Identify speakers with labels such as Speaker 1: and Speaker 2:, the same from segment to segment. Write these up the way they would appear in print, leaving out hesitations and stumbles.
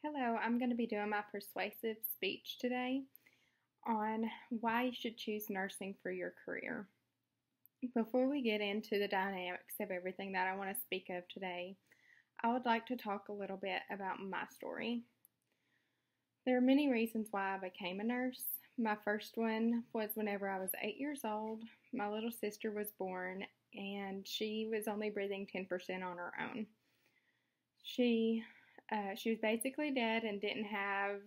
Speaker 1: Hello, I'm going to be doing my persuasive speech today on why you should choose nursing for your career. Before we get into the dynamics of everything that I want to speak of today, I would like to talk a little bit about my story. There are many reasons why I became a nurse. My first one was whenever I was 8 years old. My little sister was born and she was only breathing 10% on her own. She was basically dead and didn't have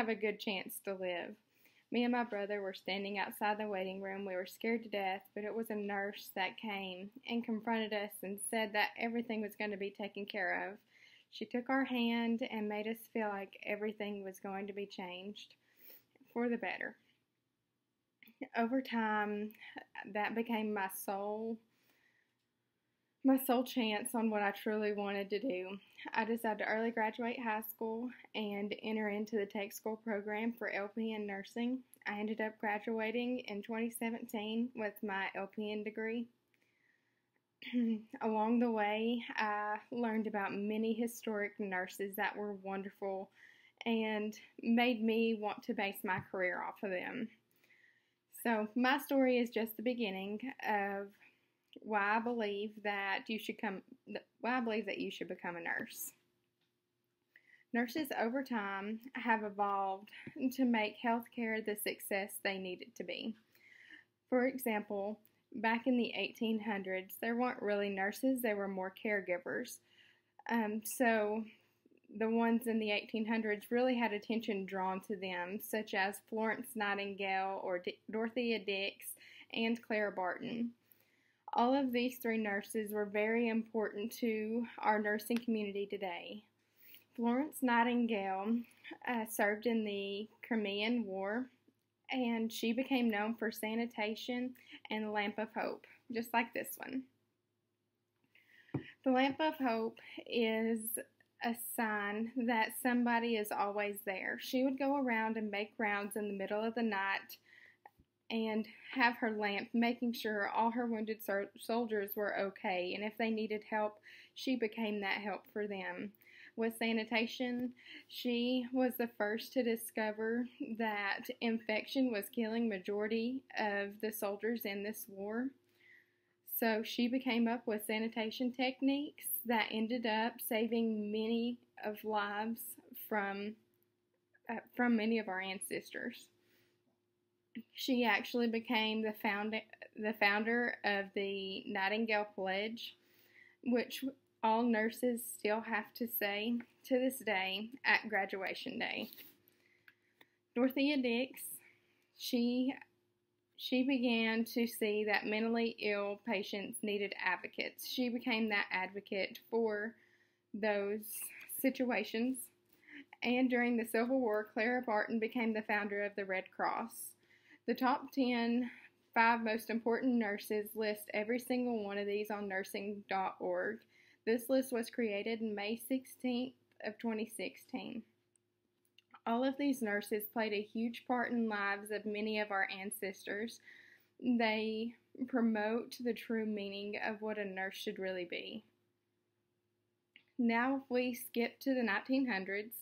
Speaker 1: a good chance to live. Me and my brother were standing outside the waiting room. We were scared to death, but it was a nurse that came and confronted us and said that everything was going to be taken care of. She took our hand and made us feel like everything was going to be changed for the better. Over time, that became my sole chance on what I truly wanted to do. I decided to early graduate high school and enter into the tech school program for LPN nursing. I ended up graduating in 2017 with my LPN degree. Along the way, I learned about many historic nurses that were wonderful and made me want to base my career off of them. So my story is just the beginning of why I believe that you should become a nurse. Nurses over time have evolved to make healthcare the success they need it to be. For example, back in the 1800s, there weren't really nurses, they were more caregivers. So the ones in the 1800s really had attention drawn to them, such as Florence Nightingale or Dorothea Dix and Clara Barton. All of these three nurses were very important to our nursing community today. Florence Nightingale served in the Crimean War, and she became known for sanitation and the Lamp of Hope, just like this one. The Lamp of Hope is a sign that somebody is always there. She would go around and make rounds in the middle of the night and have her lamp, making sure all her wounded soldiers were okay, and if they needed help, she became that help for them. With sanitation, she was the first to discover that infection was killing majority of the soldiers in this war. So she came up with sanitation techniques that ended up saving many of lives from many of our ancestors. She actually became the founder of the Nightingale Pledge, which all nurses still have to say to this day at graduation day. Dorothea Dix, she began to see that mentally ill patients needed advocates. She became that advocate for those situations. And during the Civil War, Clara Barton became the founder of the Red Cross. The top 5 most important nurses list every single one of these on nursing.org. This list was created in May 16th of 2016. All of these nurses played a huge part in the lives of many of our ancestors. They promote the true meaning of what a nurse should really be. Now, if we skip to the 1900s,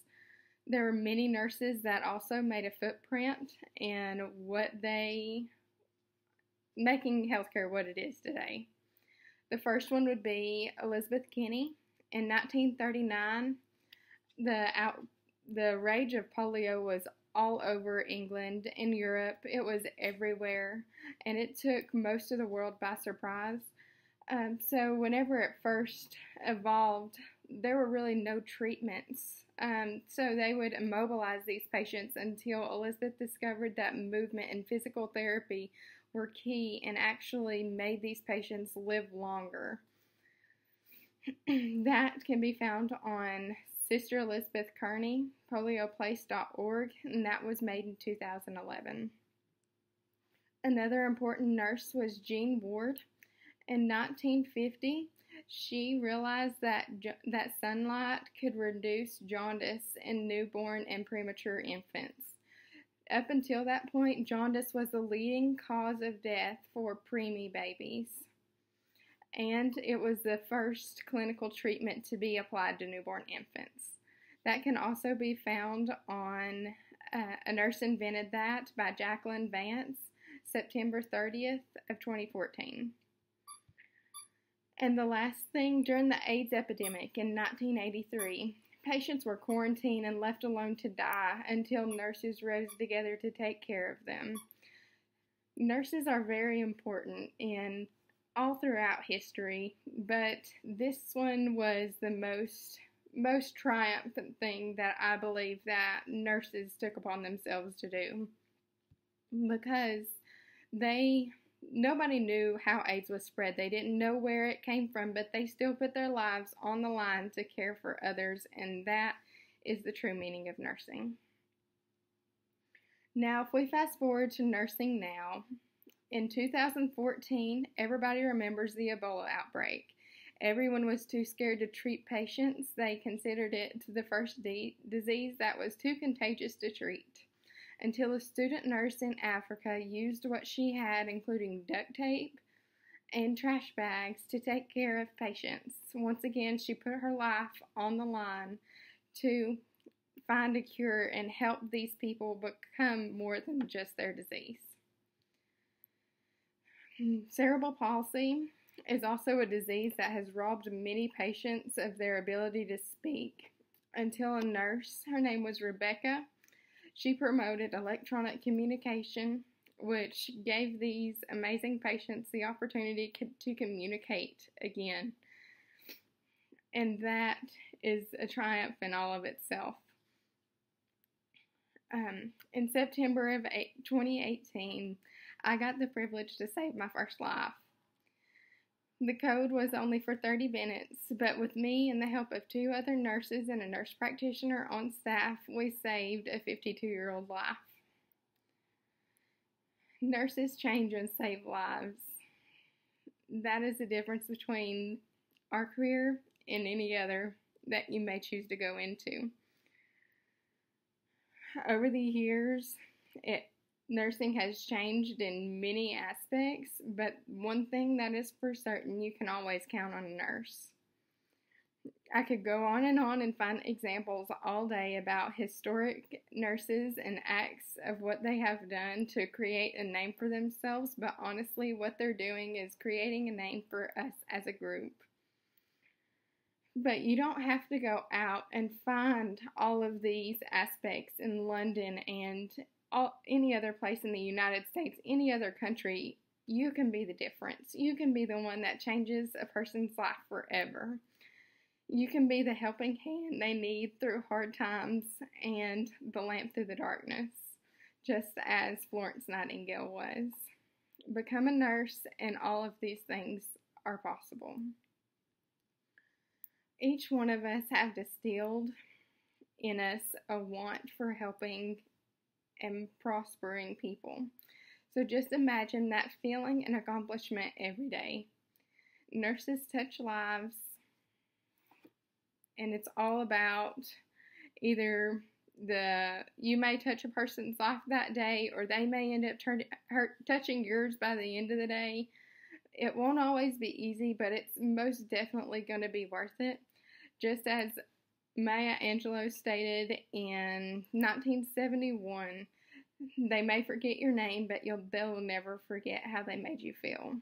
Speaker 1: there were many nurses that also made a footprint in making healthcare what it is today. The first one would be Elizabeth Kenney. In 1939, the rage of polio was all over England and Europe. It was everywhere, and it took most of the world by surprise. So whenever it first evolved, there were really no treatments. So they would immobilize these patients until Elizabeth discovered that movement and physical therapy were key and actually made these patients live longer. That can be found on Sister Elizabeth Kearney, polioplace.org, and that was made in 2011. Another important nurse was Jean Ward. In 1950, she realized that sunlight could reduce jaundice in newborn and premature infants. Up until that point, jaundice was the leading cause of death for preemie babies, and it was the first clinical treatment to be applied to newborn infants. That can also be found on A Nurse Invented That by Jacqueline Vance, September 30th of 2014. And the last thing, during the AIDS epidemic in 1983, patients were quarantined and left alone to die until nurses rose together to take care of them. Nurses are very important in all throughout history, but this one was the most triumphant thing that I believe that nurses took upon themselves to do, because nobody knew how AIDS was spread. They didn't know where it came from, but they still put their lives on the line to care for others, and that is the true meaning of nursing. Now, if we fast forward to nursing now, in 2014, everybody remembers the Ebola outbreak. Everyone was too scared to treat patients. They considered it the first disease that was too contagious to treat, until a student nurse in Africa used what she had, including duct tape and trash bags, to take care of patients. Once again, she put her life on the line to find a cure and help these people become more than just their disease. Cerebral palsy is also a disease that has robbed many patients of their ability to speak, until a nurse, her name was Rebecca, she promoted electronic communication, which gave these amazing patients the opportunity to communicate again. And that is a triumph in all of itself. In September of 2018, I got the privilege to save my first life. The code was only for 30 minutes, but with me and the help of 2 other nurses and a nurse practitioner on staff, we saved a 52-year-old life. Nurses change and save lives. That is the difference between our career and any other that you may choose to go into. Over the years, nursing has changed in many aspects, but one thing that is for certain, you can always count on a nurse. I could go on and find examples all day about historic nurses and acts of what they have done to create a name for themselves, but honestly, what they're doing is creating a name for us as a group. But you don't have to go out and find all of these aspects in London and any other place in the United States, any other country. You can be the difference. You can be the one that changes a person's life forever. You can be the helping hand they need through hard times and the lamp through the darkness, just as Florence Nightingale was. Become a nurse, and all of these things are possible. Each one of us have distilled in us a want for helping and prospering people. So just imagine that feeling and accomplishment every day. Nurses touch lives, and it's all about either you may touch a person's life that day, or they may end up touching yours by the end of the day. It won't always be easy, but it's most definitely going to be worth it. Just as Maya Angelou stated in 1971, they may forget your name, but they'll never forget how they made you feel.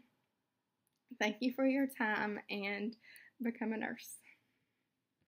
Speaker 1: Thank you for your time, and become a nurse.